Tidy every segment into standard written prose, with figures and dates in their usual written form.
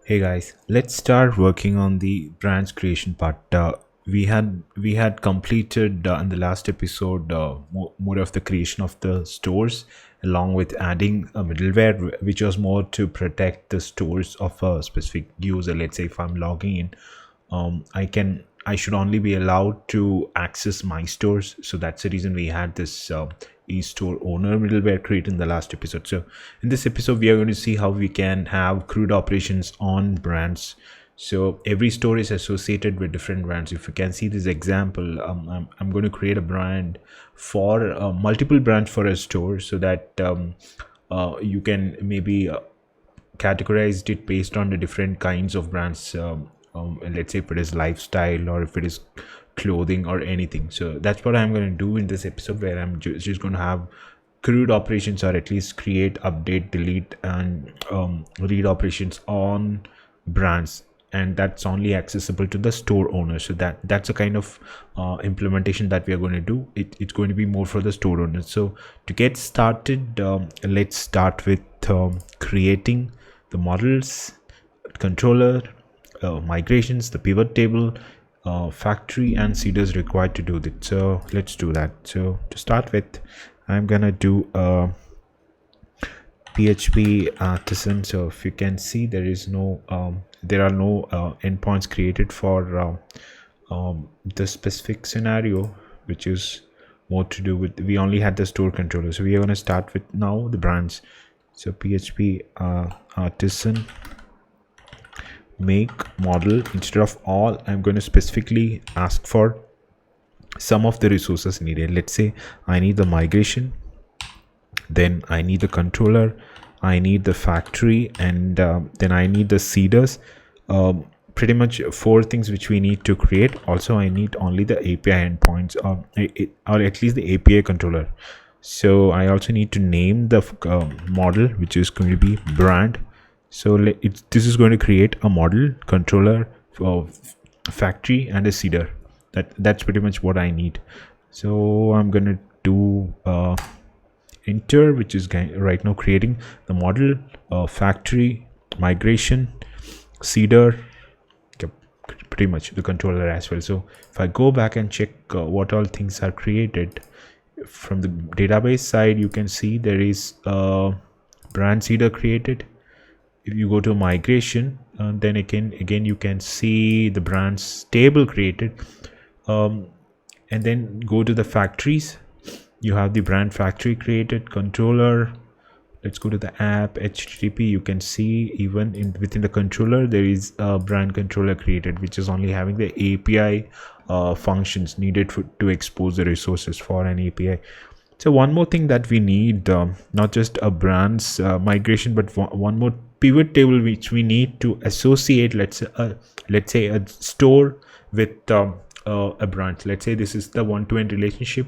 Hey guys, let's start working on the branch creation part. We had completed in the last episode more of the creation of the stores, along with adding a middleware, which was more to protect the stores of a specific user. Let's say if I'm logging in, I should only be allowed to access my stores. So that's the reason we had this e-store owner middleware created in the last episode. So in this episode, we are going to see how we can have CRUD operations on brands. So every store is associated with different brands. If you can see this example, I'm going to create a brand for multiple brands for a store, so that you can maybe categorized it based on the different kinds of brands. Let's say if it is lifestyle or if it is clothing or anything. So that's what I'm going to do in this episode, where I'm just going to have CRUD operations, or at least create, update, delete, and read operations on brands, and that's only accessible to the store owner. So that's a kind of implementation that we are going to do. It's going to be more for the store owner. So to get started, let's start with creating the models, controller, migrations, the pivot table, factory, and seeders required to do that. So let's do that. So to start with, I'm gonna do a PHP artisan. So if you can see, there are no endpoints created for the specific scenario, which is more to do with, we only had the store controller. So we are going to start with now the brands. So PHP artisan make model. Instead of all, I'm going to specifically ask for some of the resources needed. Let's say I need the migration, then I need the controller, I need the factory, and then I need the seeders. Pretty much 4 things which we need to create. Also, I need only the API endpoints, or at least the API controller. So I also need to name the model, which is going to be brand. So this is going to create a model, controller, factory, and a seeder. That's pretty much what I need. So I'm going to do enter, which is right now creating the model, factory, migration, seeder, pretty much the controller as well. So if I go back and check what all things are created from the database side, you can see there is a brand seeder created. If you go to migration, then again you can see the brands table created, and then go to the factories. You have the brand factory created, controller. Let's go to the app HTTP. You can see even within the controller there is a brand controller created, which is only having the API functions needed to expose the resources for an API. So one more thing that we need, not just a brands migration, but one more pivot table which we need to associate. Let's say a store with a branch. Let's say this is the one-to-one relationship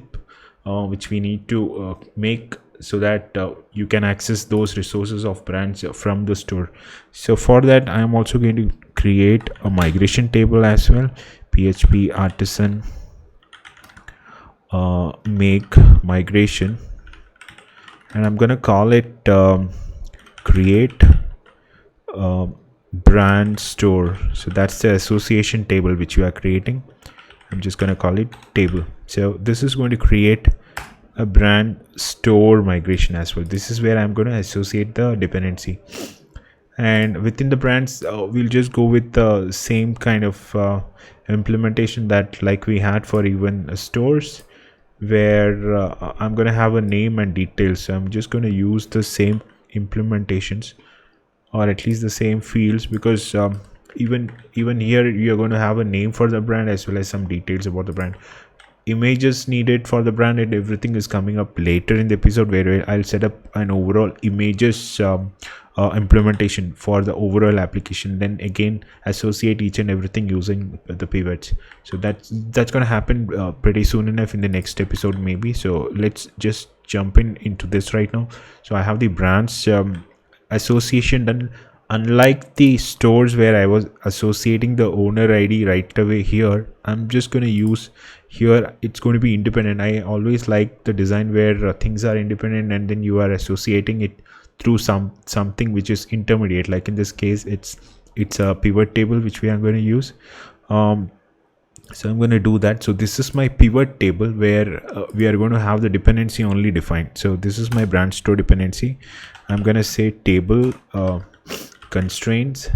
which we need to make, so that you can access those resources of brands from the store. So for that, I am also going to create a migration table as well. PHP artisan make migration, and I'm gonna call it create brand store. So that's the association table which you are creating. I'm just gonna call it table. So this is going to create a brand store migration as well. This is where I'm going to associate the dependency, and within the brands we'll just go with the same kind of implementation that like we had for even stores, where I'm going to have a name and details. So I'm just going to use the same implementations, or at least the same fields, because even here you're going to have a name for the brand as well as some details about the brand. Images needed for the brand and everything is coming up later in the episode, where I'll set up an overall images implementation for the overall application, then again associate each and everything using the pivots. So that's going to happen pretty soon enough in the next episode maybe. So let's just jump into this right now. So I have the brands association done. Unlike the stores where I was associating the owner ID right away, here I'm just going to use, here it's going to be independent. I always like the design where things are independent and then you are associating it through something which is intermediate. Like in this case, it's it's a pivot table which we are going to use. So I'm going to do that. So this is my pivot table where we are going to have the dependency only defined. So this is my branch store dependency. I'm going to say table constraints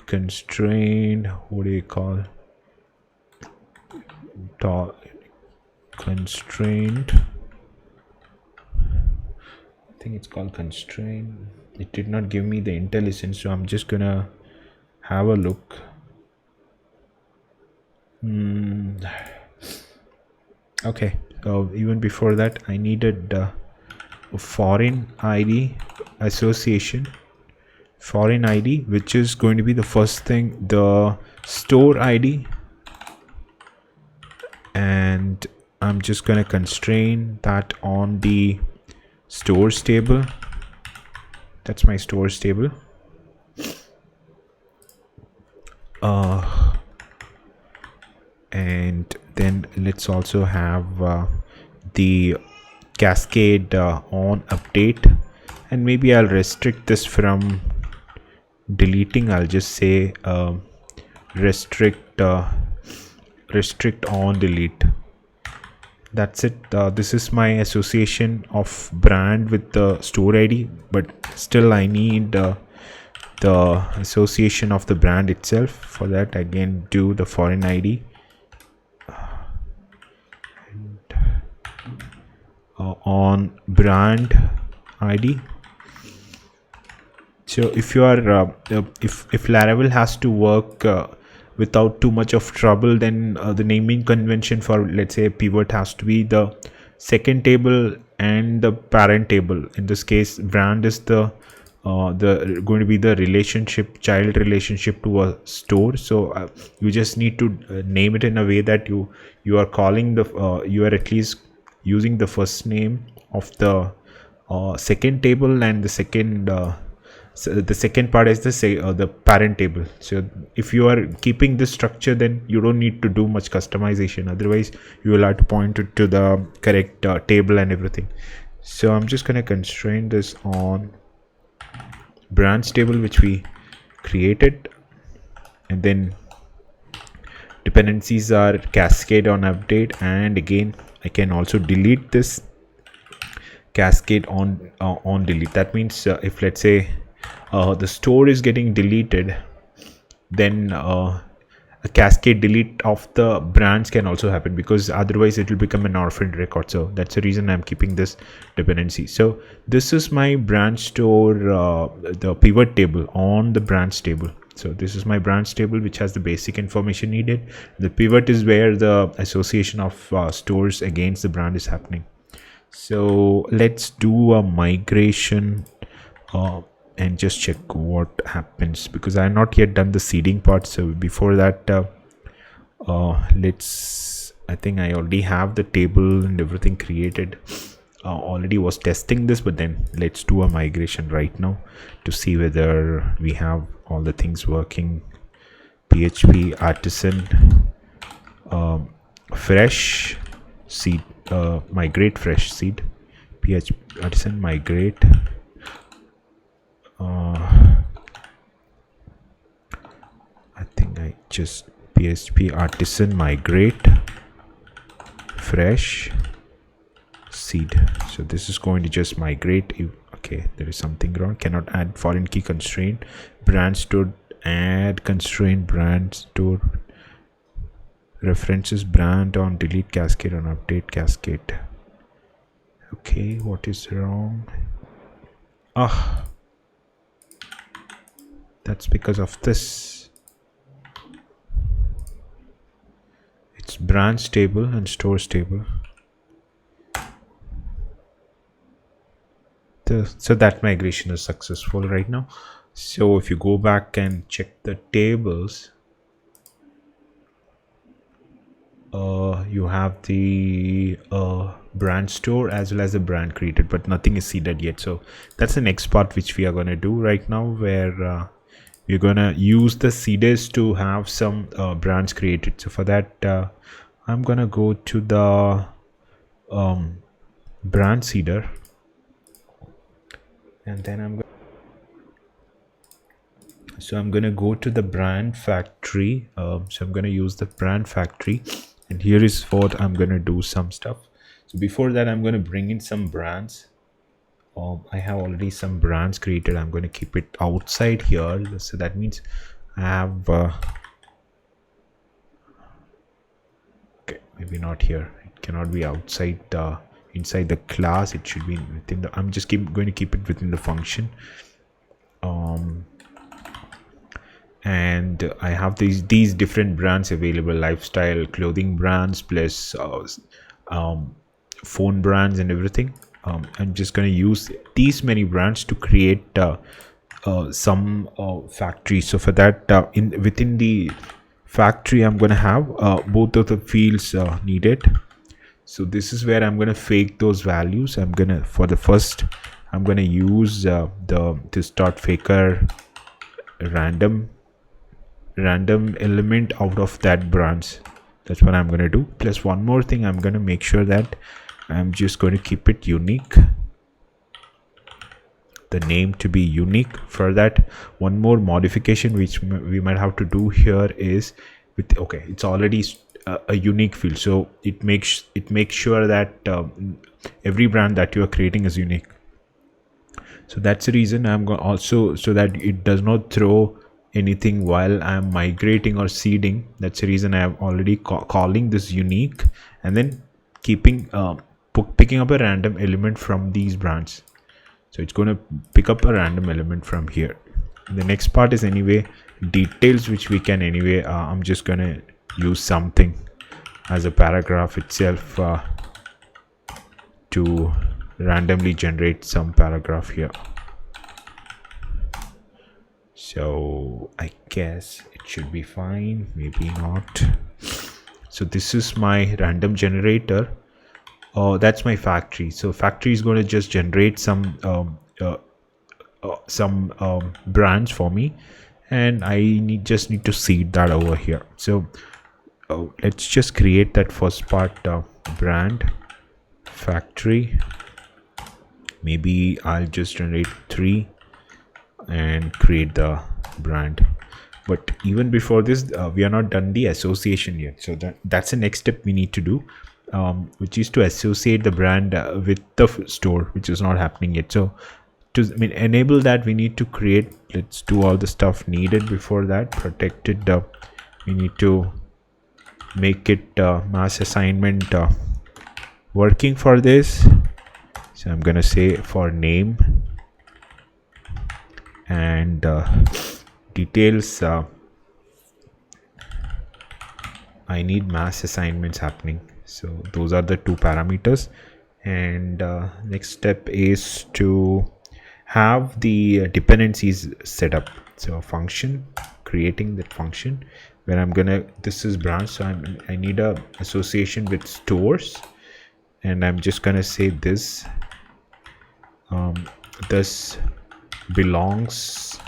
constraint, what do you call constraint, I think it's called constraint. It did not give me the IntelliSense, so I'm just gonna have a look. Okay, so even before that I needed a foreign ID association, foreign ID, which is going to be the first thing, the store ID, and I'm just gonna constrain that on the stores table. That's my stores table. And then let's also have the cascade on update, and maybe I'll restrict this from deleting. I'll just say restrict on delete. That's it. This is my association of brand with the store ID, but still I need the association of the brand itself. For that, again, do the foreign ID and on brand ID. So if you are if Laravel has to work without too much of trouble, then the naming convention for, let's say, a pivot has to be the second table and the parent table. In this case, brand is the going to be the relationship, child relationship to a store. So you just need to name it in a way that you are calling the you are at least using the first name of the second table, and the second so the second part is the parent table. So if you are keeping this structure, then you don't need to do much customization. Otherwise, you will have to point it to the correct table and everything. So I'm just going to constrain this on branch table which we created, and then dependencies are cascade on update, and again I can also delete this cascade on delete. That means if, let's say, the store is getting deleted, then a cascade delete of the brands can also happen, because otherwise it will become an orphaned record. So that's the reason I'm keeping this dependency. So this is my branch store, the pivot table on the branch table. So this is my branch table which has the basic information needed. The pivot is where the association of stores against the brand is happening. So let's do a migration and just check what happens, because I have not yet done the seeding part. So before that, I think I already have the table and everything created. Already was testing this, but then let's do a migration right now to see whether we have all the things working. PHP artisan fresh seed, migrate fresh seed, PHP artisan migrate. I think I just PHP artisan migrate fresh seed. So this is going to just migrate. Okay, there is something wrong. Cannot add foreign key constraint. Brand store, add constraint brand store. References brand on delete cascade on update cascade. Okay, what is wrong? That's because of this. It's branch table and stores table. So that migration is successful right now. So if you go back and check the tables, you have the brand store as well as the brand created, but nothing is seeded yet. So that's the next part which we are going to do right now, where we're going to use the seeders to have some brands created. So for that, I'm going to go to the brand seeder, and then I'm going So I'm going to go to the brand factory. So I'm going to use the brand factory, and here is what I'm going to do some stuff. So before that, I'm going to bring in some brands. I have already some brands created. I'm going to keep it outside here. So that means I have okay, maybe not here. It cannot be outside inside the class. It should be within the, I'm just going to keep it within the function. And I have these different brands available: lifestyle, clothing brands, plus phone brands and everything. I'm just going to use these many brands to create some factory. So for that, within the factory, I'm going to have both of the fields needed. So this is where I'm going to fake those values. I'm going to, for the first, I'm going to use the start faker random element out of that branch. That's what I'm going to do. Plus one more thing, I'm going to make sure that I'm just going to keep it unique, the name to be unique. For that, one more modification which we might have to do here is with, okay, it's already a unique field, so it makes sure that every brand that you are creating is unique. So that's the reason I'm going also, so that it does not throw anything while I'm migrating or seeding. That's the reason I am already calling this unique, and then keeping picking up a random element from these brands. So it's going to pick up a random element from here. The next part is anyway details, which we can anyway I'm just going to use something as a paragraph itself to randomly generate some paragraph here. So I guess it should be fine, maybe not. So this is my random generator. That's my factory. So factory is going to just generate some brands for me, and I just need to seed that over here. So let's just create that first part, brand factory. Maybe I'll just generate 3 and create the brand. But even before this, we are not done the association yet. So that's the next step we need to do, which is to associate the brand with the store, which is not happening yet. So to enable that, we need to create, let's do all the stuff needed before that. Protected, we need to make it mass assignment working for this. So I'm gonna say for name and details, I need mass assignments happening. So those are the 2 parameters. And next step is to have the dependencies set up. So a function, creating that function where I'm gonna, this is branch, so I need a association with stores, and I'm just gonna say this this belongs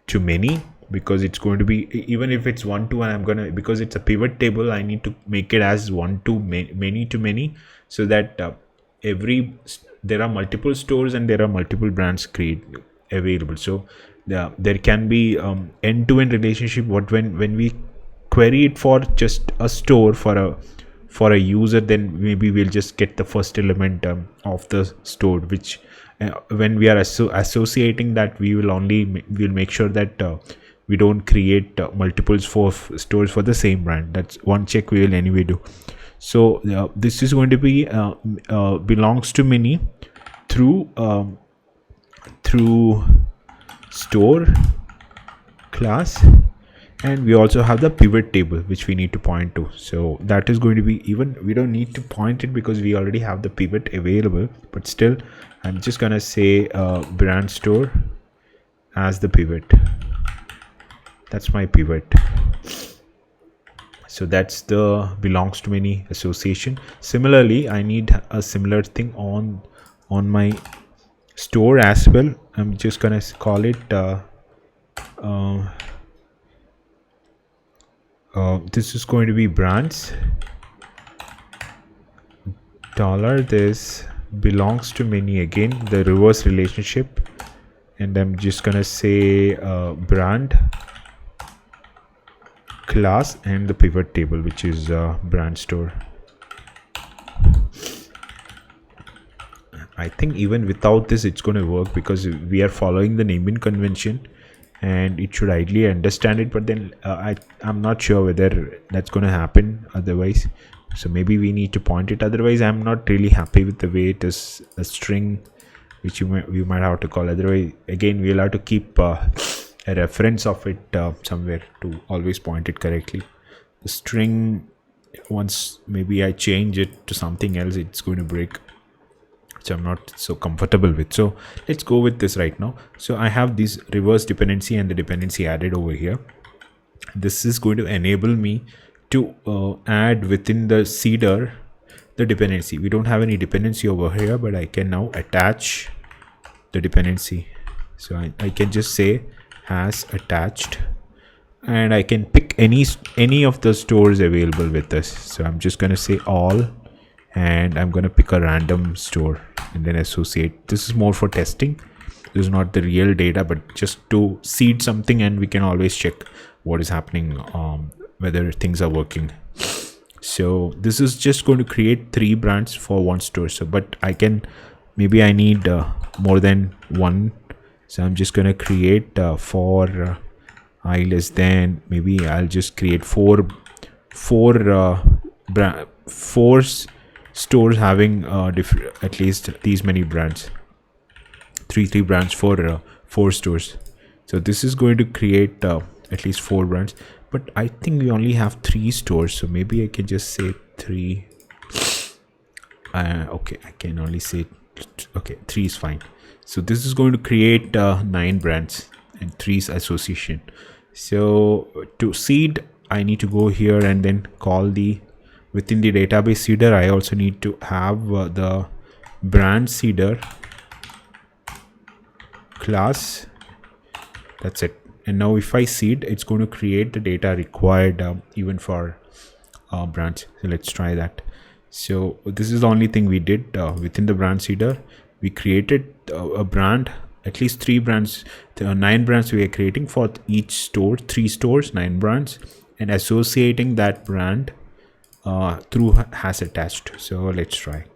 to many, because it's going to be, even if it's 1 to, and I'm gonna, because it's a pivot table, I need to make it as 1 to many to many, so that there are multiple stores and there are multiple brands available. So there can be end-to-end relationship. When we query it for just a store for a user, then maybe we'll just get the first element of the store, which when we are associating that, we'll make sure that we don't create multiples for stores for the same brand. That's one check we will anyway do. So this is going to be belongs to many through store class, and we also have the pivot table which we need to point to. So that is going to be, even we don't need to point it because we already have the pivot available, but still I'm just gonna say brand store as the pivot. That's my pivot. So that's the belongs to many association. Similarly, I need a similar thing on my store as well. I'm just gonna call it this is going to be brands $this belongs to many, again the reverse relationship, and I'm just gonna say brand class and the pivot table, which is brand store. I think even without this it's going to work because we are following the naming convention and it should ideally understand it, but then I'm not sure whether that's going to happen otherwise. So maybe we need to point it. Otherwise I'm not really happy with the way it is a string, which we might have to call. Otherwise again we'll have to keep a reference of it somewhere to always point it correctly. The string, once maybe I change it to something else, it's going to break, which I'm not so comfortable with. So let's go with this right now. So I have this reverse dependency and the dependency added over here. This is going to enable me to add within the seeder the dependency. We don't have any dependency over here, but I can now attach the dependency. So I can just say has attached, and I can pick any of the stores available with this. So I'm just going to say all, and I'm going to pick a random store and then associate. This is more for testing. This is not the real data, but just to seed something, and we can always check what is happening, whether things are working. So this is just going to create 3 brands for one store. So but I can, maybe I need more than one. So I'm just going to create for I less than, maybe I'll just create four stores having at least these many brands, three brands for 4 stores. So this is going to create at least 4 brands, but I think we only have 3 stores, so maybe I can just say 3. Okay, I can only say okay, 3 is fine. So this is going to create 9 brands and 3 is association. So to seed, I need to go here and then call the within the database seeder. I also need to have the brand seeder class. That's it. And now if I seed, it's going to create the data required even for brands. So let's try that. So this is the only thing we did within the brand seeder. We created a brand, at least 3 brands, 9 brands we are creating for each store, 3 stores, 9 brands, and associating that brand through has attached. So let's try.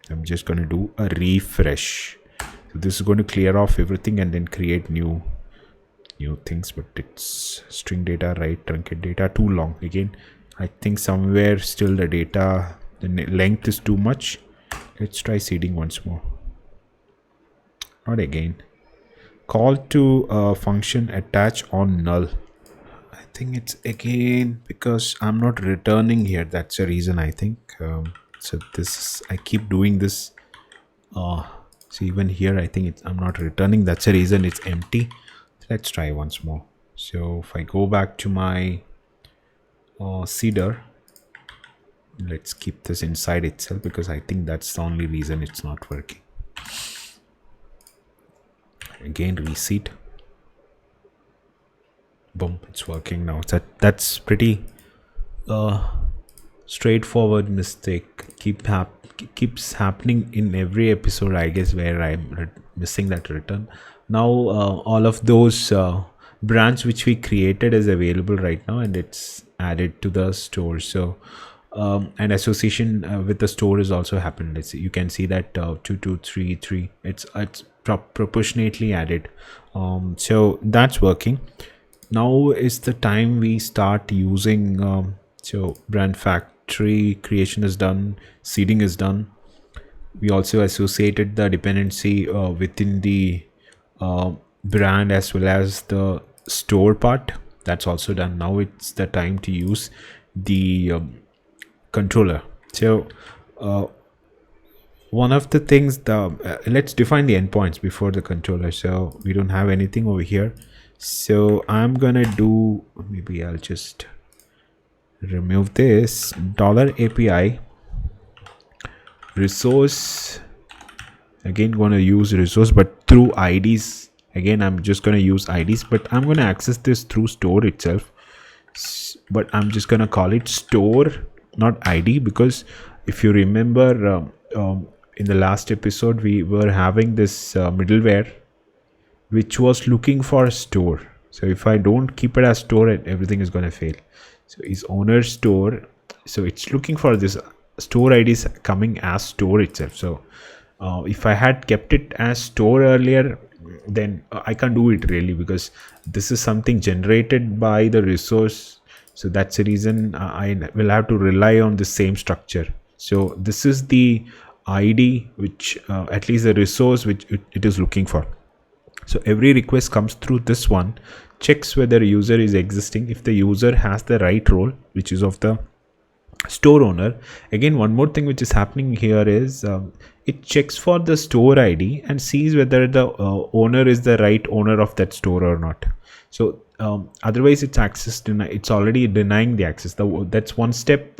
I'm just going to do a refresh. So this is going to clear off everything and then create new things, but it's string data, right? Truncate data, too long. Again, I think somewhere still the data, the length is too much. Let's try seeding once more. Not again. Call to function attach on null. I think it's again because I'm not returning here. That's the reason, I think. So this, I keep doing this. So even here, I think I'm not returning. That's the reason it's empty. Let's try once more. So if I go back to my seeder, let's keep this inside itself because I think that's the only reason it's not working. Again, reseed. Boom, it's working now. That's pretty straightforward mistake. Keeps happening in every episode, I guess, where I'm missing that return. Now all of those brands which we created is available right now, and it's added to the store. So and association with the store is also happened. Let's see, you can see that 2 2 3 3, it's proportionately added. So that's working. Now is the time we start using so brand factory creation is done, seeding is done. We also associated the dependency within the brand as well as the store part. That's also done. Now it's the time to use the controller. So one of the things, let's define the endpoints before the controller. So we don't have anything over here. So I'm gonna do, maybe I'll just remove this $API resource. Again, gonna use resource, but through IDs. Again, I'm just gonna use IDs, but I'm gonna access this through store itself. But I'm just gonna call it store, not ID, because if you remember in the last episode we were having this middleware which was looking for a store. So if I don't keep it as store, everything is going to fail. So is owner store, so it's looking for this store ID is coming as store itself. So if I had kept it as store earlier, then I can't do it really, because this is something generated by the resource. So that's the reason I will have to rely on the same structure. So this is the ID which at least the resource which it is looking for. So every request comes through this one, checks whether a user is existing. If the user has the right role, which is of the store owner. Again, one more thing which is happening here is it checks for the store ID and sees whether the owner is the right owner of that store or not. So otherwise it's it's already denying the access. That's one step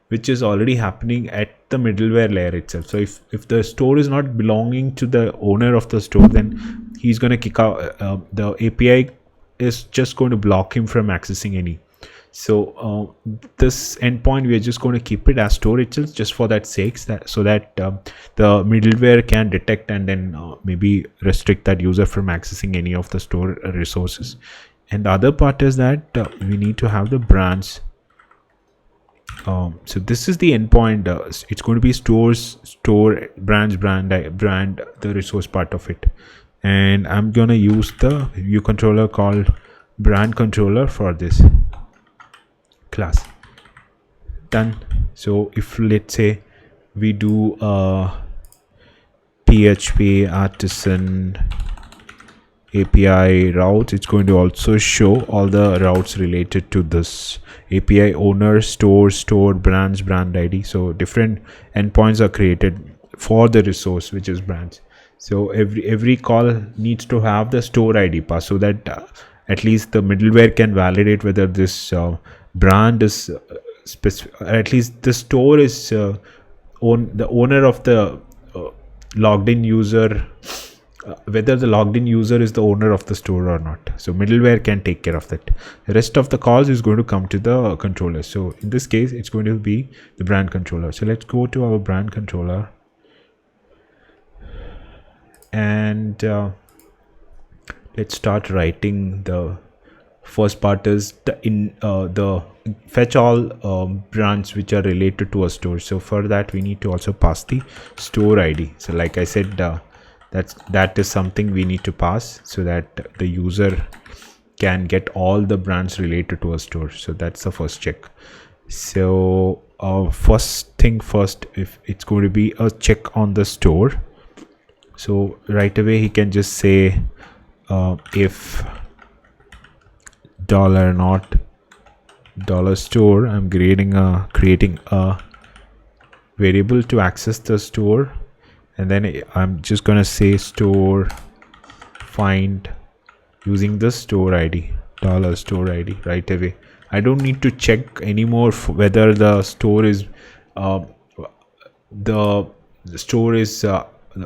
which is already happening at the middleware layer itself. So if the store is not belonging to the owner of the store, then he's going to kick out the API is just going to block him from accessing any. So this endpoint, we are just going to keep it as store itself, just for that sake, so that the middleware can detect and then maybe restrict that user from accessing any of the store resources. And the other part is that we need to have the branch. So this is the endpoint. It's going to be store, branch, brand, the resource part of it. And I'm going to use the view controller called brand controller for this class. Done. So if let's say we do PHP artisan API routes, it's going to also show all the routes related to this API owner, store, branch, brand ID. So different endpoints are created for the resource, which is branch. So every call needs to have the store ID pass, so that at least the middleware can validate whether this brand is specific, at least the store is the owner of the logged in user, whether the logged in user is the owner of the store or not. So middleware can take care of that. The rest of the calls is going to come to the controller. So in this case, it's going to be the brand controller. So let's go to our brand controller, and let's start writing. The first part is the fetch all brands which are related to a store. So for that we need to also pass the store ID. So like I said, that is something we need to pass, so that the user can get all the brands related to a store. So that's the first check. So first thing first, if it's going to be a check on the store, so right away he can just say if $not $store, I'm creating a variable to access the store, and then I'm just gonna say store find using the store ID, $store ID right away. I don't need to check anymore whether the store is the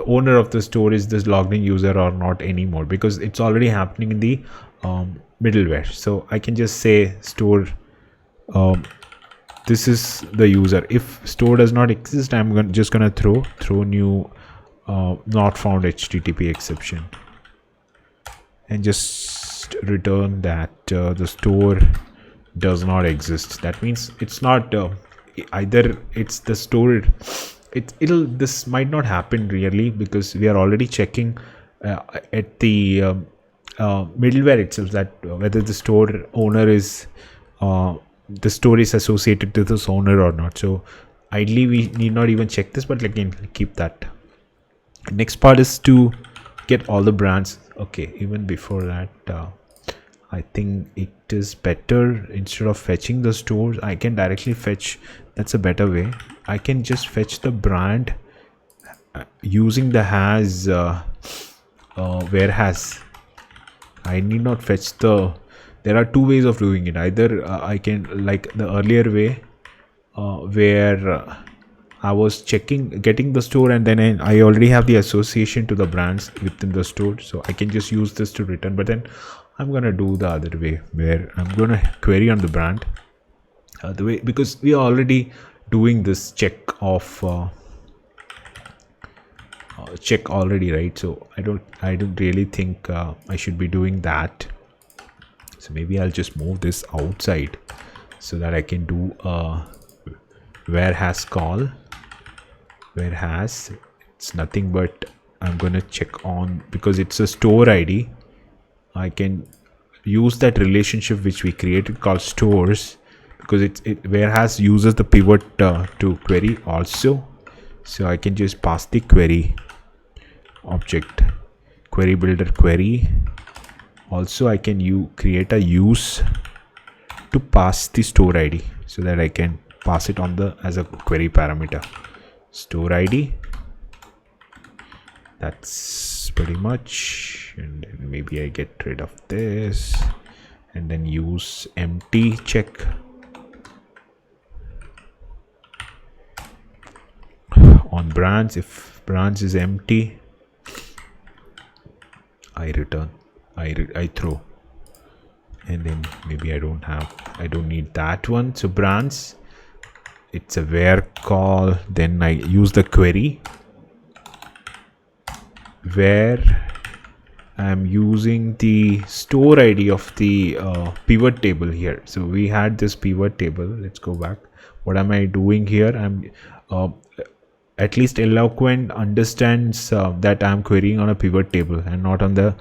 owner of the store is this logged in user or not anymore, because it's already happening in the middleware. So I can just say store this is the user. If store does not exist, I'm just gonna throw new not found HTTP exception, and just return that the store does not exist. That means it's not either it's the store. This might not happen really, because we are already checking at the middleware itself that whether the store owner is the store is associated to this owner or not. So ideally we need not even check this, but again, keep that. Next part is to get all the brands. Okay, even before that, I think it is better, instead of fetching the stores, I can directly fetch. That's a better way. I can just fetch the brand using the has where has. I need not fetch there are two ways of doing it. Either I can, like the earlier way where I was getting the store, and then I already have the association to the brands within the store, so I can just use this to return. But then I'm gonna do the other way, where I'm gonna query on the brand the way, because we are already doing this check of check already, right? So I don't really think I should be doing that. So maybe I'll just move this outside so that I can do a where has call. Where has, it's nothing but I'm gonna check on, because it's a store ID, I can use that relationship which we created called stores, because it where has uses the pivot to query also. So I can just pass the query object, query builder query. Also I can create a use to pass the store ID, so that I can pass it on the as a query parameter. Store ID, that's pretty much. And then maybe I get rid of this and then use empty check on branch. If branch is empty, I return, I throw, and then maybe I don't need that one. So branch, it's a where call, then I use the query where I'm using the store ID of the pivot table here. So we had this pivot table. Let's go back. What am I doing here? I'm at least Eloquent understands that I'm querying on a pivot table and not on the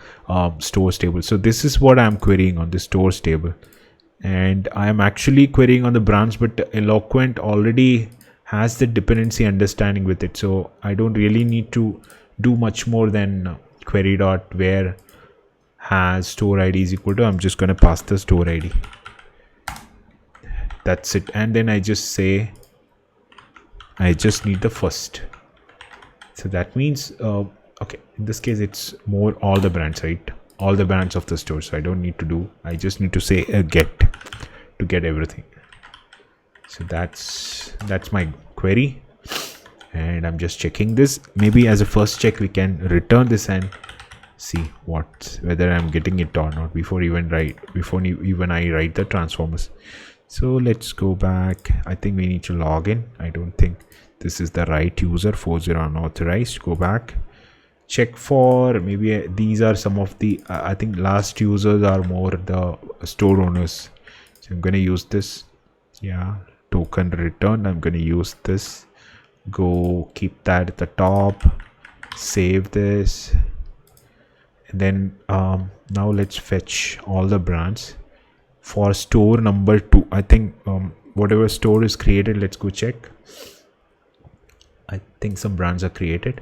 stores table. So this is what I'm querying on, the stores table, and I am actually querying on the branch, but Eloquent already has the dependency understanding with it. So I don't really need to do much more than query dot where has store ID is equal to, I'm just going to pass the store ID. That's it. And then I just say I just need the first. So that means okay, in this case it's more all the brands, right? All the brands of the store. So I don't need to do, I just need to say a get to get everything. So that's my query, and I'm just checking this. Maybe as a first check we can return this and see whether I'm getting it or not before even I write the transformers. So let's go back. I think we need to log in. I don't think this is the right user, 40 unauthorized. Go back, check for maybe these are some of the I think last users are more the store owners. So I'm going to use this, yeah, token return. I'm going to use this. Go keep that at the top, save this, and then now let's fetch all the brands for store number 2. I think whatever store is created, let's go check. I think some brands are created.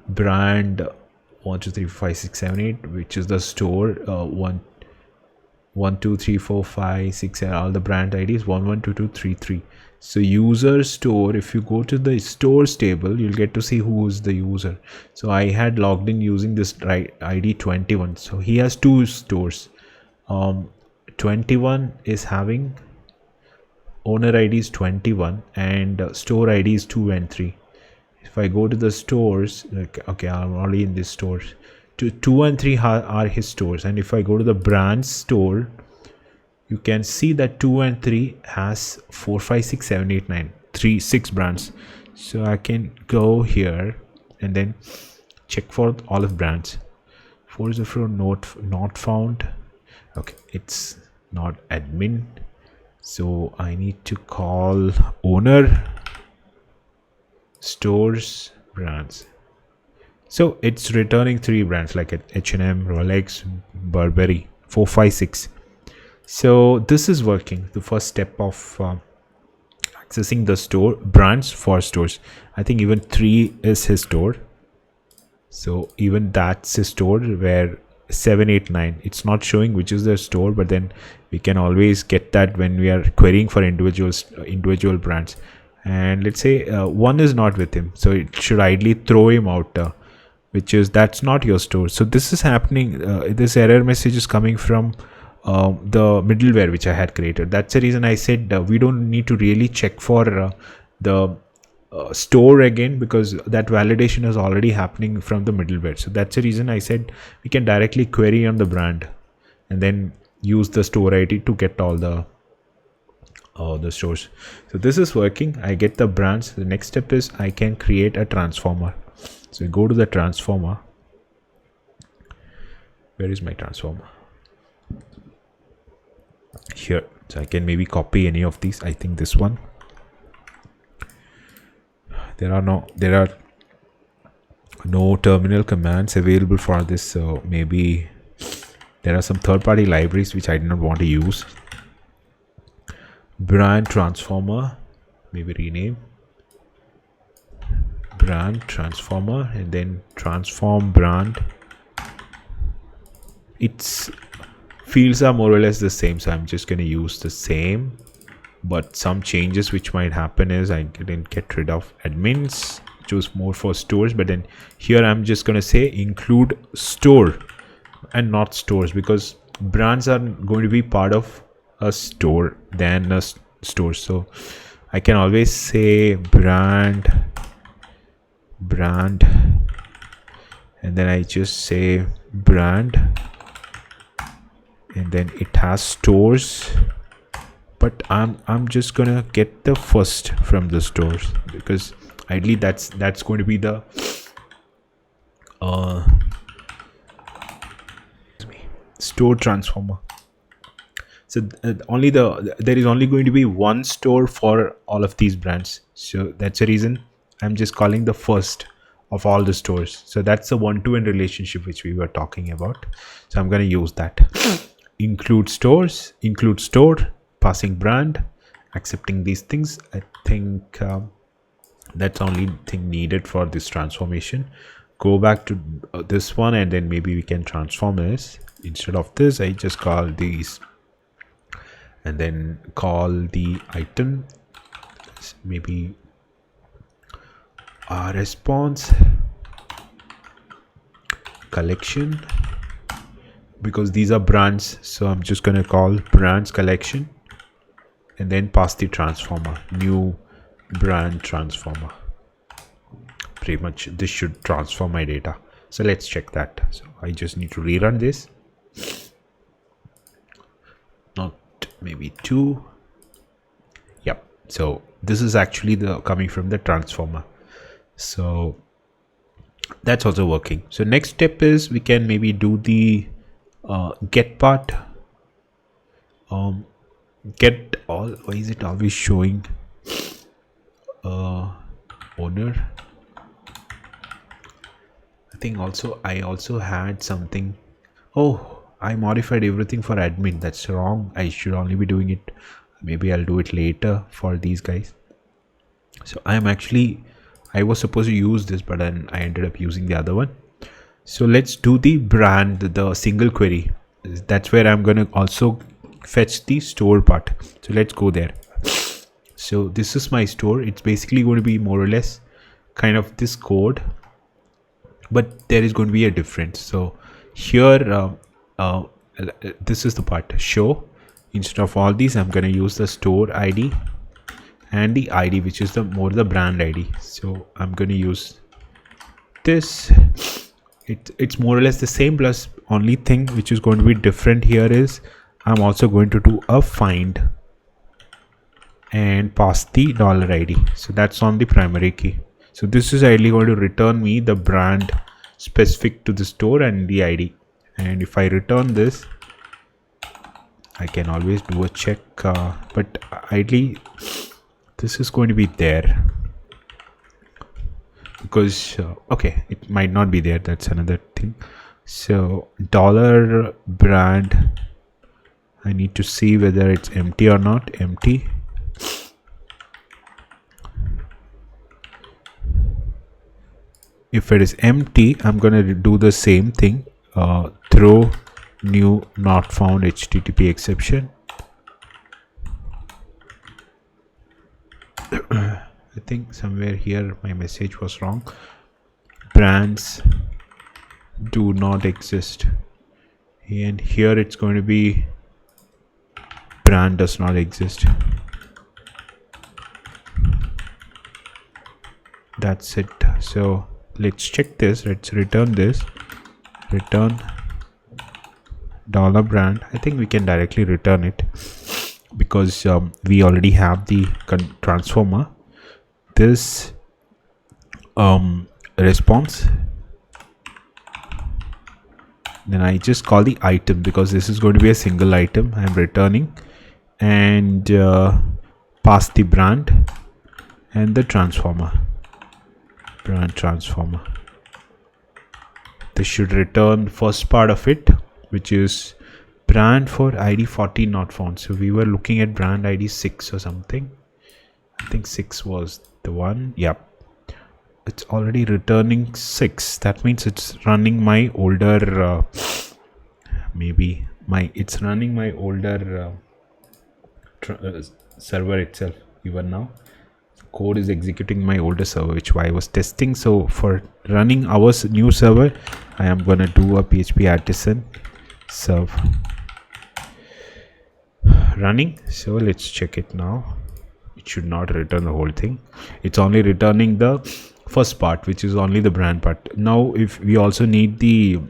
Brand 1 2 3 5 6 7 8, which is the store 1 2 3 4 5 6 7, all the brand IDs 1 1 2 2 3 3. So user store, if you go to the stores table, you'll get to see who is the user. So I had logged in using this ID 21. So he has 2 stores. 21 is having owner ID is 21 and store ID is 2 and 3. If I go to the stores, okay, I'm already in this stores. 2 and 3 are his stores, and if I go to the brands store, you can see that 2 and 3 has 4 5 6 7 8 9 6 brands. So I can go here and then check for all of brands. 404 not found. Okay, it's not admin, so I need to call owner stores brands. So it's returning 3 brands like H&M, Rolex, Burberry, 4 5 6. So this is working. The first step of accessing the store brands for stores. I think even 3 is his store. So even that's his store, where 7 8 9 it's not showing which is the store, but then we can always get that when we are querying for individual brands. And let's say 1 is not with him, so it should ideally throw him out, that's not your store. So this is happening. This error message is coming from the middleware which I had created. That's the reason I said we don't need to really check for the store again, because that validation is already happening from the middleware. So that's the reason I said we can directly query on the brand and then use the store ID to get all the stores. So this is working. I get the brands. The next step is I can create a transformer. So go to the transformer. Where is my transformer? Here. So I can maybe copy any of these. I think this one. There are no terminal commands available for this, so maybe there are some third-party libraries which I do not want to use. Brand transformer, maybe rename brand transformer, and then transform brand. Its fields are more or less the same, so I'm just going to use the same, but some changes which might happen is I didn't get rid of admins, which was more for stores, but then here I'm just going to say include store and not stores, because brands are going to be part of a store than a store. So I can always say brand, and then I just say brand, and then it has stores, but I'm just gonna get the first from the stores, because ideally that's going to be the store transformer. So there is only going to be one store for all of these brands, so that's the reason I'm just calling the first of all the stores. So that's the one-to-one relationship which we were talking about, so I'm going to use that. Include stores, include store, passing brand, accepting these things. I think that's the only thing needed for this transformation. Go back to this one, and then maybe we can transform this. Instead of this, I just call these, and then call the item maybe response collection, because these are brands, so I'm just going to call brands collection, and then pass the transformer, new brand transformer. Pretty much this should transform my data. So let's check that. So I just need to rerun this. Not maybe 2. Yep. So this is actually the coming from the transformer. So that's also working. So next step is we can maybe do the get part. Get all. Why is it always showing owner? I think I also had something. Oh, I modified everything for admin. That's wrong. I should only be doing it. Maybe I'll do it later for these guys. So I was supposed to use this, but then I ended up using the other one. So let's do the brand, the single query. That's where I'm going to also fetch the store part. So let's go there. So this is my store. It's basically going to be more or less kind of this code, but there is going to be a difference. So here, this is the part show. Instead of all these, I'm going to use the store ID and the ID, which is the brand ID. So I'm going to use this. It's more or less the same, plus only thing which is going to be different here is I'm also going to do a find and pass the $ID. So that's on the primary key. So this is ideally going to return me the brand specific to the store and the ID. And if I return this, I can always do a check, but ideally this is going to be there, because okay, it might not be there. That's another thing. So $brand, I need to see whether it's empty or not. Empty. If it is empty, I'm going to do the same thing. Throw new not found HTTP exception. I think somewhere here my message was wrong. Brands do not exist, and here it's going to be brand does not exist. That's it. So let's check this. Let's return this. Return $brand. I think we can directly return it, because we already have the transformer. This response. Then I just call the item because this is going to be a single item I'm returning, and pass the brand and the transformer, brand transformer. This should return first part of it, which is brand for ID 14 not found. So we were looking at brand ID 6 or something. I think 6 was the one. Yep. It's already returning 6. That means it's running my older it's running my older server itself even now. Code is executing my older server, which I was testing. So for running our new server, I am gonna do a PHP artisan serve running. So let's check it now. It should not return the whole thing. It's only returning the first part, which is only the brand part. Now if we also need the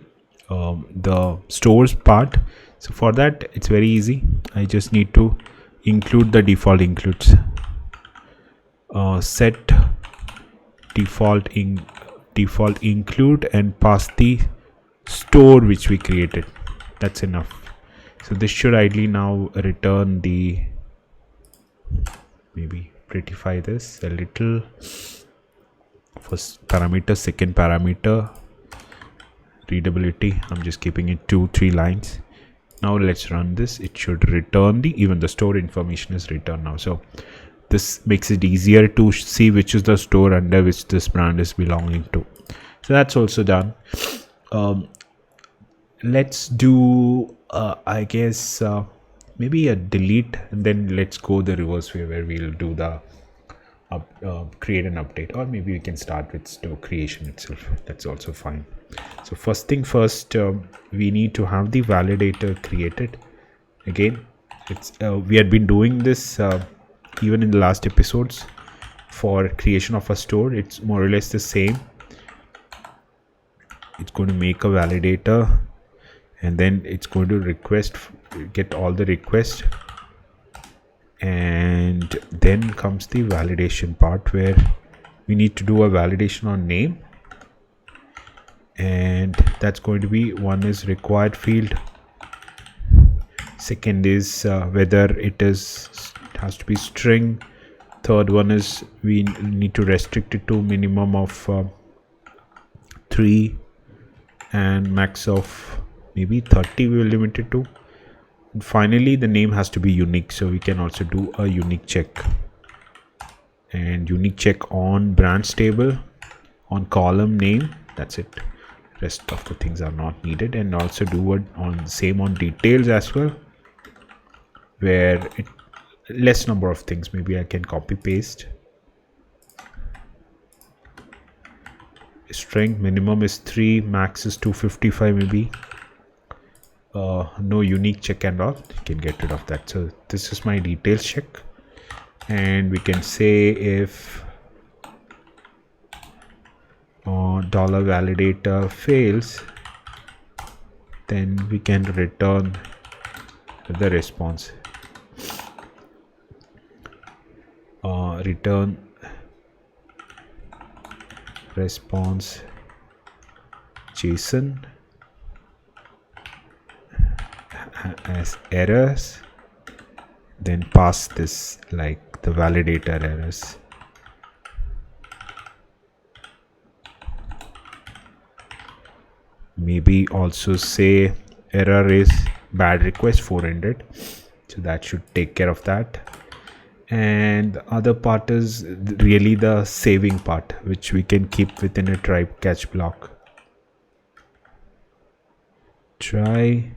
stores part, so for that it's very easy. I just need to include the default includes, set default include and pass the store which we created. That's enough. So this should ideally now return the, maybe prettify this a little. First parameter, second parameter, readability, I'm just keeping it 2-3 lines. Now let's run this. It should return even the store information is returned now. So this makes it easier to see which is the store under which this brand is belonging to. So that's also done. Let's do I guess maybe a delete, and then let's go the reverse way where we'll do the create an update, or maybe we can start with store creation itself. That's also fine. So first thing first, we need to have the validator created. Again, it's we had been doing this even in the last episodes for creation of a store. It's more or less the same. It's going to make a validator, and then it's going to get all the requests, and then comes the validation part where we need to do a validation on name, and that's going to be, one is required field, second is whether it has to be string, third one is we need to restrict it to minimum of 3 and max of maybe 30 we will limit it to. And finally the name has to be unique, so we can also do a unique check, and unique check on branch table, on column name. That's it. Rest of the things are not needed. And also do it on same on details as well, where it less number of things. Maybe I can copy paste. String minimum is 3, max is 255 maybe. No unique check and all, you can get rid of that. So this is my details check, and we can say if $validator fails, then we can return the response. Return response JSON as errors, then pass this like the validator errors. Maybe also say error is bad request 400, so that should take care of that. And the other part is really the saving part, which we can keep within a try catch block. Try,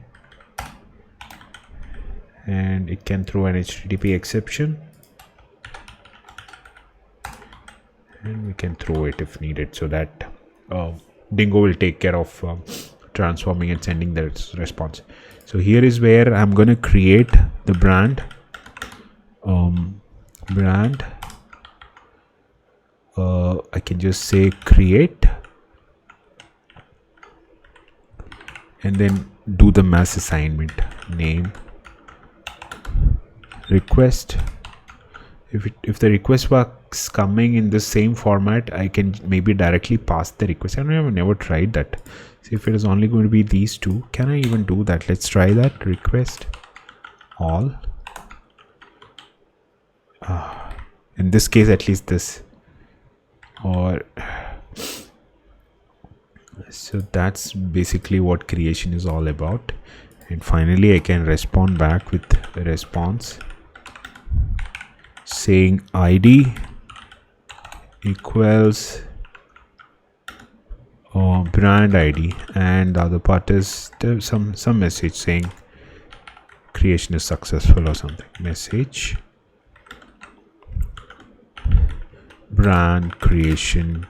and it can throw an HTTP exception, and we can throw it if needed, so that Dingo will take care of transforming and sending the response. So here is where I'm going to create the brand. I can just say create, and then do the mass assignment, name, request, if the request was coming in the same format, I can maybe directly pass the request. I have never tried that. See, if it is only going to be these two, can I even do that? Let's try that. Request all. In this case, at least this. Or so that's basically what creation is all about. And finally, I can respond back with a response saying ID equals brand ID, and the other part is some message saying creation is successful or something. Message brand creation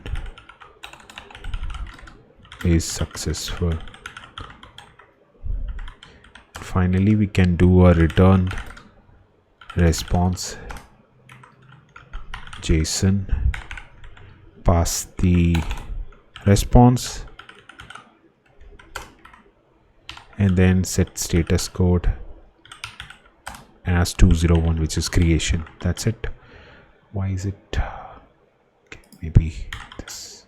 is successful. Finally, we can do a return response JSON, pass the response, and then set status code as 201, which is creation. That's it. Why is it okay, maybe this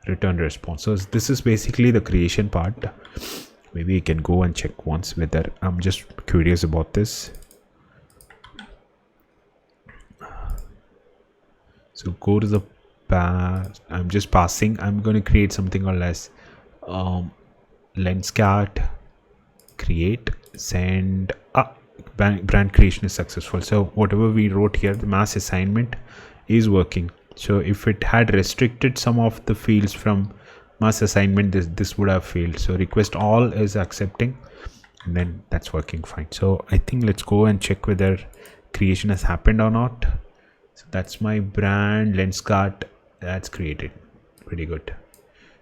return response? So this is basically the creation part. Maybe you can go and check once whether I'm just curious about this. So go to the I'm just passing. I'm going to create something called as lenscart create send brand creation is successful. So whatever we wrote here, the mass assignment is working. So if it had restricted some of the fields from mass assignment, this would have failed. So request all is accepting, and then that's working fine. So I think let's go and check whether creation has happened or not. So that's my brand lenscart. That's created. Pretty good.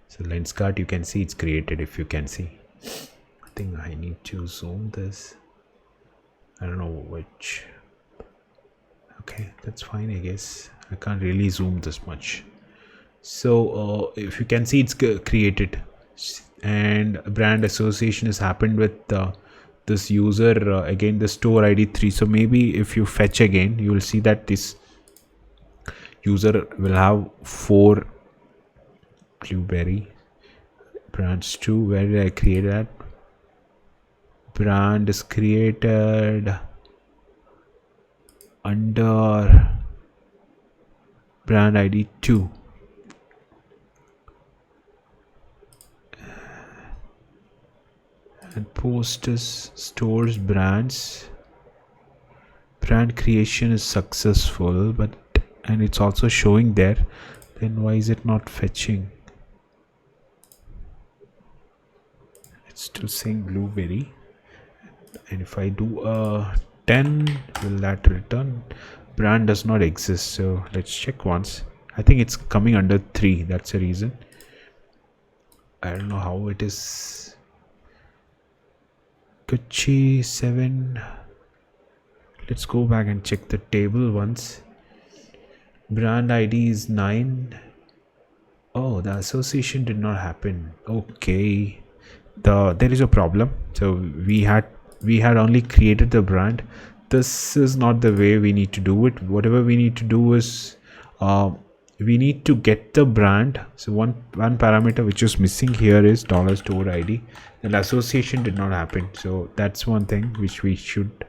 So lenscart, you can see it's created. If you can see, I think I need to zoom this. I don't know which. Okay, that's fine, I guess. I can't really zoom this much. So if you can see, it's created, and brand association has happened with this user again, the store ID 3. So maybe if you fetch again, you will see that this user will have 4 blueberry brands 2. Where did I create that? Brand is created under brand ID 2. And post is stores brands. Brand creation is successful, but and it's also showing there. Then why is it not fetching? It's still saying blueberry. And if I do a 10, will that return? Brand does not exist. So let's check once. I think it's coming under 3. That's the reason. I don't know how it is. Gucci 7. Let's go back and check the table once. Brand ID is 9. Oh, the association did not happen. Okay, there is a problem. So we had only created the brand. This is not the way we need to do it. Whatever we need to do is we need to get the brand. So one parameter which is missing here is $store ID. The association did not happen. So that's one thing which we should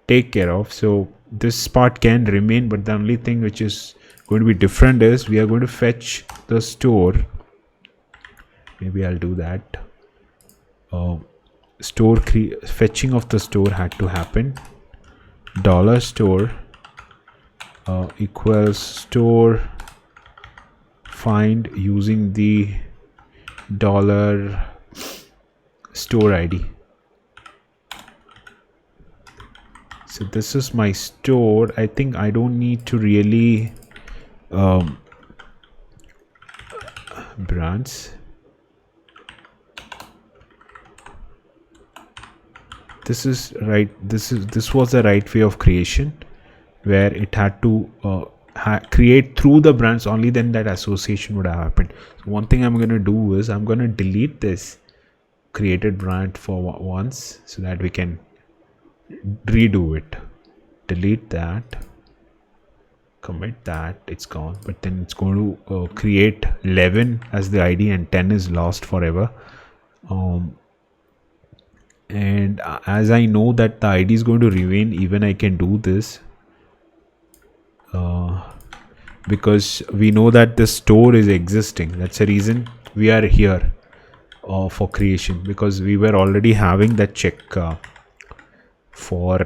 take care of. So this part can remain, but the only thing which is going to be different is we are going to fetch the store. Maybe I'll do that. Fetching of the store had to happen. $store equals store find using the $store ID. So this is my store. I think I don't need to really brands. This is right. This was the right way of creation, where it had to create through the brands. Only then that association would have happened. So one thing I'm going to do is I'm going to delete this created brand for once, so that we can redo it. Delete that. commit that, it's gone, but then it's going to create 11 as the id and 10 is lost forever. And as I know that the id is going to remain, even I can do this because we know that the store is existing. That's the reason we are here for creation, because we were already having that check for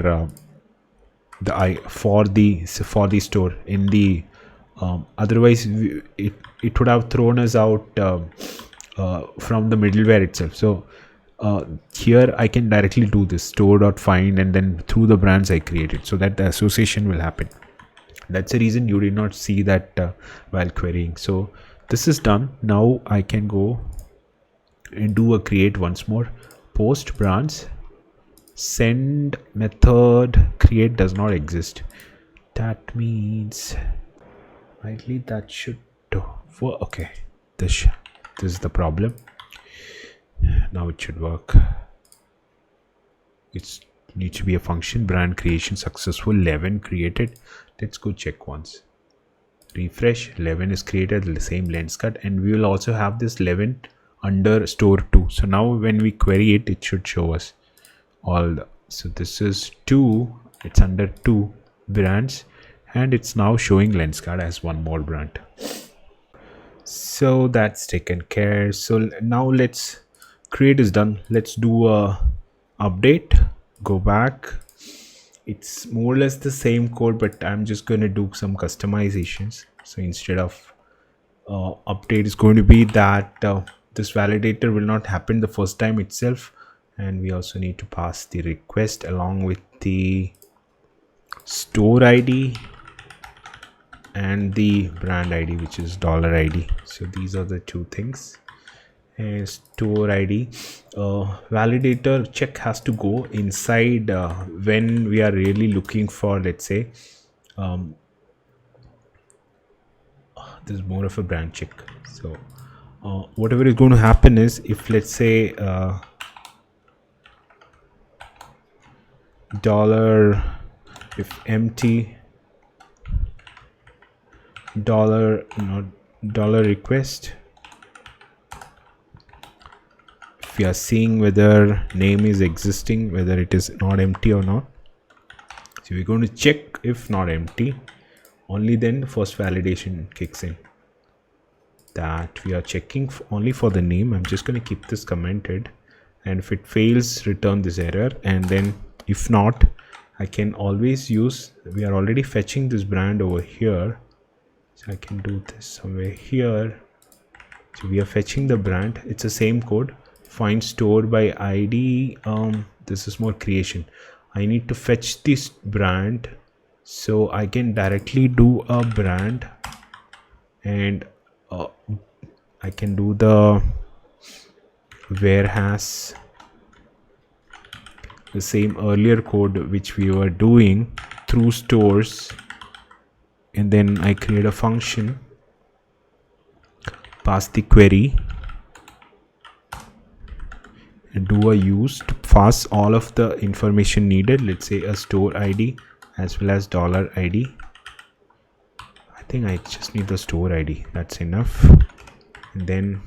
the store in the otherwise it would have thrown us out from the middleware itself. So here I can directly do this store.find, and then through the brands I created, so that the association will happen. That's the reason you did not see that while querying. So this is done. Now I can go and do a create once more. Post brands, send method create does not exist. That means ideally that should work. Okay, this is the problem. Now it should work. It needs to be a function. Brand creation successful, 11 created. Let's go check once. Refresh, 11 is created, the same lens cut, and we will also have this 11 under store 2. So now when we query it, it should show us all so this is 2, it's under 2 brands, and it's now showing Lenskart as one more brand. So that's taken care. So now let's create is done. Let's do a update, go back. It's more or less the same code, but I'm just going to do some customizations. So instead of update is going to be that this validator will not happen the first time itself, and we also need to pass the request along with the store id and the brand id, which is $id. So these are the two things. And store id validator check has to go inside when we are really looking for, let's say this is more of a brand check. So whatever is going to happen is, if let's say dollar if empty dollar request, if we are seeing whether name is existing, whether it is not empty or not. So we're going to check if not empty, only then first validation kicks in, that we are checking only for the name. I'm just going to keep this commented, and if it fails, return this error. And then if not, I can always use, we are already fetching this brand over here, so I can do this somewhere here. So we are fetching the brand, it's the same code. Find store by id, this is more creation. I need to fetch this brand, so I can directly do a brand, and I can do the whereas the same earlier code which we were doing through stores, and then I create a function, pass the query, and do a use to pass all of the information needed. Let's say a store id as well as $id. I think I just need the store id, that's enough. And then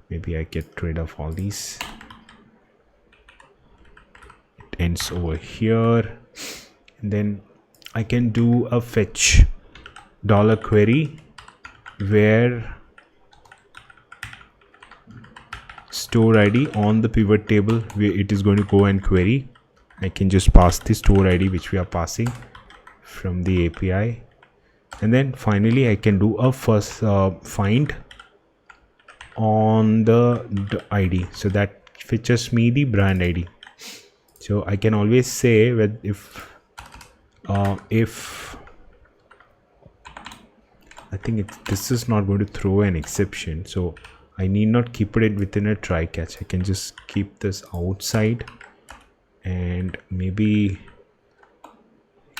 maybe I get rid of all these. It ends over here, and then I can do a fetch $query where store id on the pivot table where it is going to go and query. I can just pass the store id which we are passing from the API, and then finally I can do a first find on the id, so that fetches me the brand id. So I can always say that if I think this is not going to throw an exception, so I need not keep it within a try catch. I can just keep this outside and maybe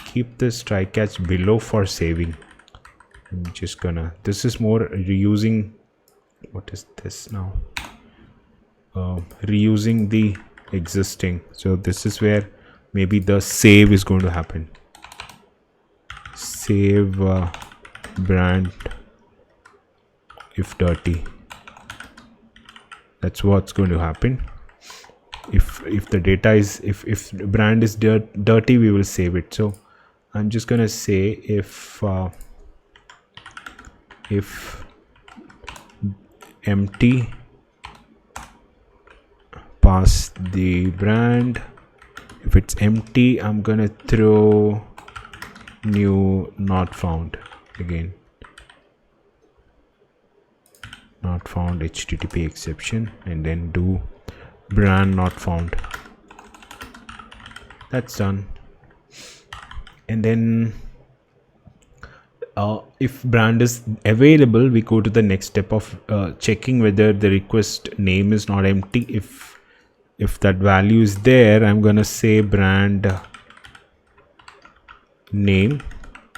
keep this try catch below for saving. I'm just gonna, this is more reusing, what is this now, reusing the existing. So this is where maybe the save is going to happen. save brand if dirty. That's what's going to happen. If the data is if brand is dirty, we will save it. So I'm just gonna say if empty, pass the brand. If it's empty, I'm gonna throw new not found again, not found HTTP exception, and then do brand not found. That's done. And then if brand is available, we go to the next step of checking whether the request name is not empty. If that value is there, I'm gonna say brand name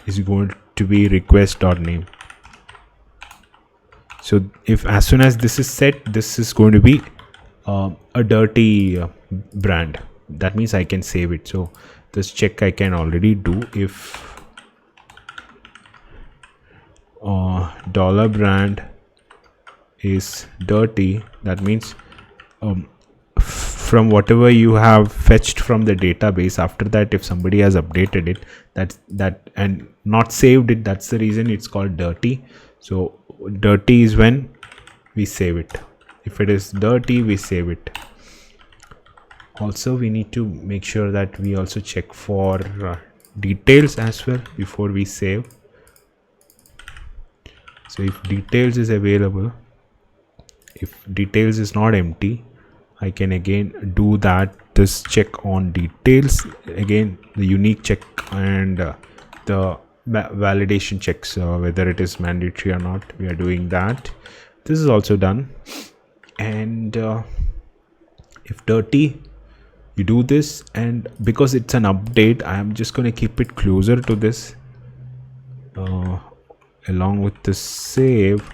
is going to be request.name. So if as soon as this is set, this is going to be a dirty brand. That means I can save it. So this check I can already do. If $brand is dirty, that means from whatever you have fetched from the database, after that if somebody has updated it, that and not saved it, that's the reason it's called dirty. So dirty is when we save it. If it is dirty, we save it. Also, we need to make sure that we also check for details as well before we save. So if details is available, if details is not empty, I can again do that, this check on details, again the unique check and the validation checks, whether it is mandatory or not. We are doing that. This is also done. And if dirty, you do this, and because it's an update, I am just going to keep it closer to this along with the save.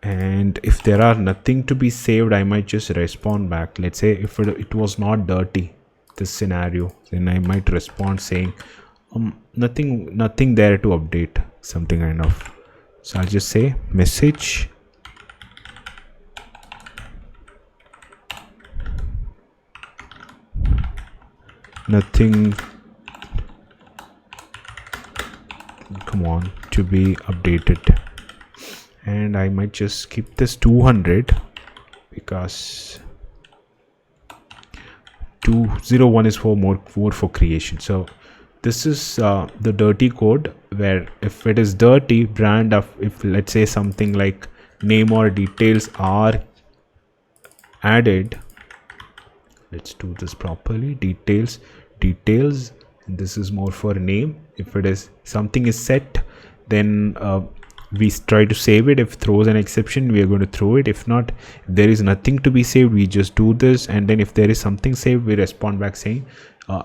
And if there are nothing to be saved, I might just respond back. Let's say if it was not dirty, this scenario, then I might respond saying nothing there to update, something kind of. So I'll just say message nothing, come on, to be updated. And I might just keep this 200 because 201 is for more for creation. So this is the dirty code, where if it is dirty, brand of, if let's say something like name or details are added, let's do this properly, details, and this is more for name. If it is something is set, then we try to save it. If throws an exception, we are going to throw it. If not, if there is nothing to be saved, we just do this, and then if there is something saved, we respond back saying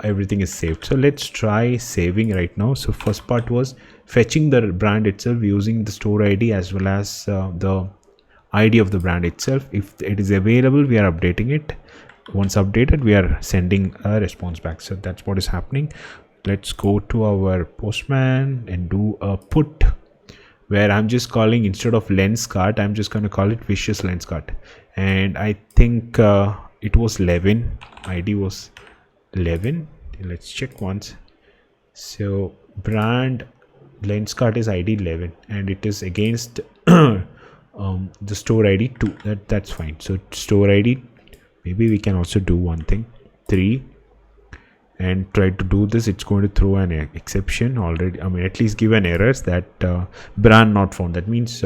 everything is saved. So let's try saving right now. So first part was fetching the brand itself using the store ID as well as the ID of the brand itself. If it is available, we are updating it. Once updated, we are sending a response back. So that's what is happening. Let's go to our Postman and do a put, where I'm just calling, instead of lens cart, I'm just going to call it vicious lens cart. And I think it was 11, ID was 11. Let's check once. So brand lens cart is ID 11, and it is against the store ID 2. That's fine. So store ID, maybe we can also do one thing, 3, and try to do this. It's going to throw an exception already. I mean, at least give an errors that brand not found. That means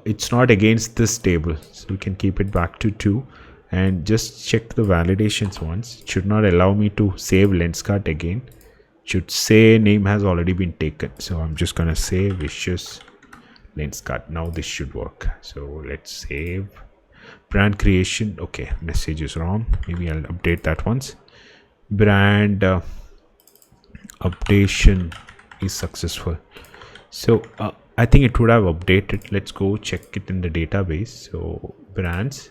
it's not against this table. So we can keep it back to 2 and just check the validations once. It should not allow me to save lens cart again. It should say name has already been taken. So I'm just going to say vicious lens cart. Now this should work. So let's save brand creation. Okay, message is wrong. Maybe I'll update that once. Brand updation is successful. So I think it would have updated. Let's go check it in the database. So brands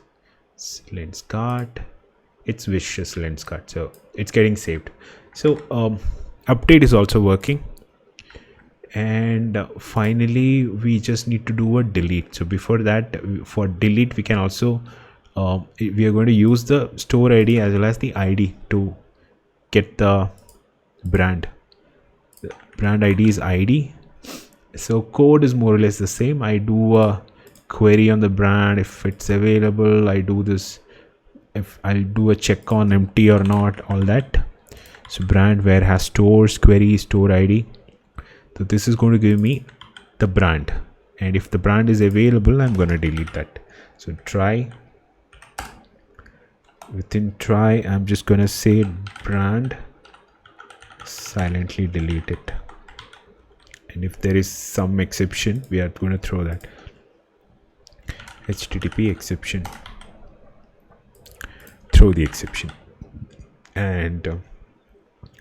lens cart, it's vicious lens cart, so it's getting saved. So update is also working. And finally we just need to do a delete. So before that, for delete, we can also we are going to use the store ID as well as the ID to get the brand. The brand ID is ID. So code is more or less the same. I do a query on the brand. If it's available, I do this. If I'll do a check on empty or not, all that. So brand where has stores, query, store ID. So this is going to give me the brand, and if the brand is available, I'm going to delete that. So try, within try, I'm just going to say brand, silently delete it. And if there is some exception, we are going to throw that HTTP exception, throw the exception. And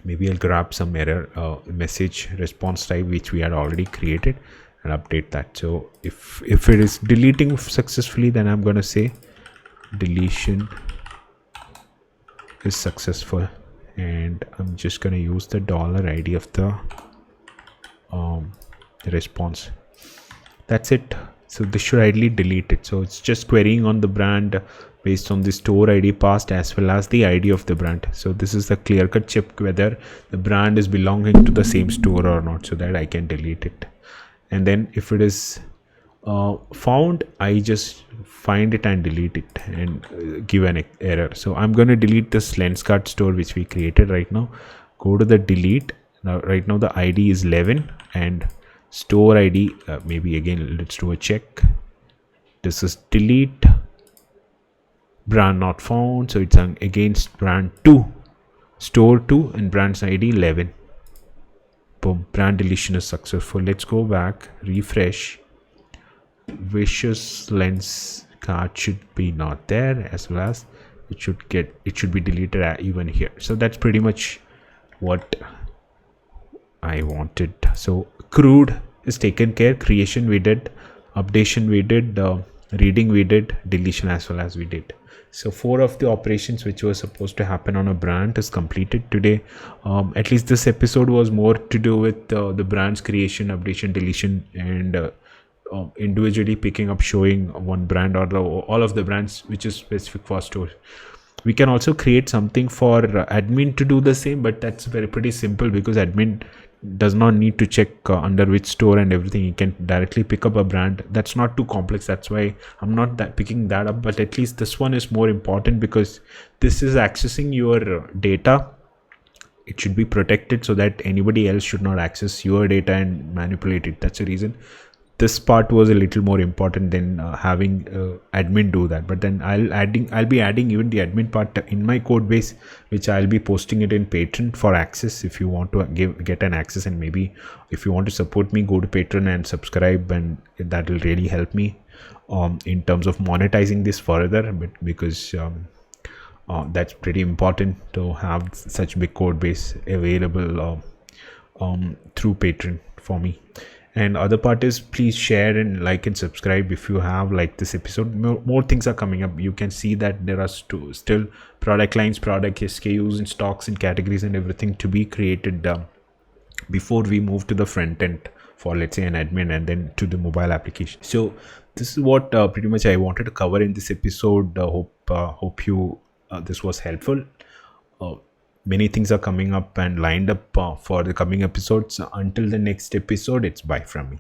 maybe I'll grab some error message response type which we had already created and update that. So if it is deleting successfully, then I'm going to say deletion is successful, and I'm just going to use the $ID of the response. That's it. So this should ideally delete it. So it's just querying on the brand based on the store ID passed as well as the ID of the brand. So this is the clear-cut check whether the brand is belonging to the same store or not, so that I can delete it. And then if it is found, I just find it and delete it and give an error. So I'm going to delete this Lenskart store which we created right now. Go to the delete. Now right now the ID is 11 and store ID, maybe again let's do a check. This is delete, brand not found, so it's against brand 2, store 2, and brand's ID 11. Boom, brand deletion is successful. Let's go back, refresh. Vicious lens card should be not there, as well as it should be deleted even here. So that's pretty much what I wanted. So crude is taken care, creation we did, updation we did, reading we did, deletion as well as we did. So 4 of the operations which were supposed to happen on a brand is completed today. At least this episode was more to do with the brand's creation, updation, deletion, and individually picking up, showing one brand or all of the brands which is specific for store. We can also create something for admin to do the same, but that's pretty simple because admin does not need to check under which store and everything. You can directly pick up a brand. That's not too complex. That's why I'm not picking that up. But at least this one is more important because this is accessing your data. It should be protected so that anybody else should not access your data and manipulate it. That's the reason this part was a little more important than having admin do that. But then I'll be adding even the admin part in my code base, which I'll be posting it in Patreon for access. If you want to get an access, and maybe if you want to support me, go to Patreon and subscribe, and that will really help me in terms of monetizing this further. But because that's pretty important to have such big code base available through Patreon for me. And other part is, please share and like and subscribe if you have liked this episode. More things are coming up. You can see that there are still product lines, product SKUs and stocks and categories and everything to be created before we move to the front end for, let's say, an admin and then to the mobile application. So this is what pretty much I wanted to cover in this episode. Hope you this was helpful. Many things are coming up and lined up for the coming episodes. Until the next episode, it's bye from me.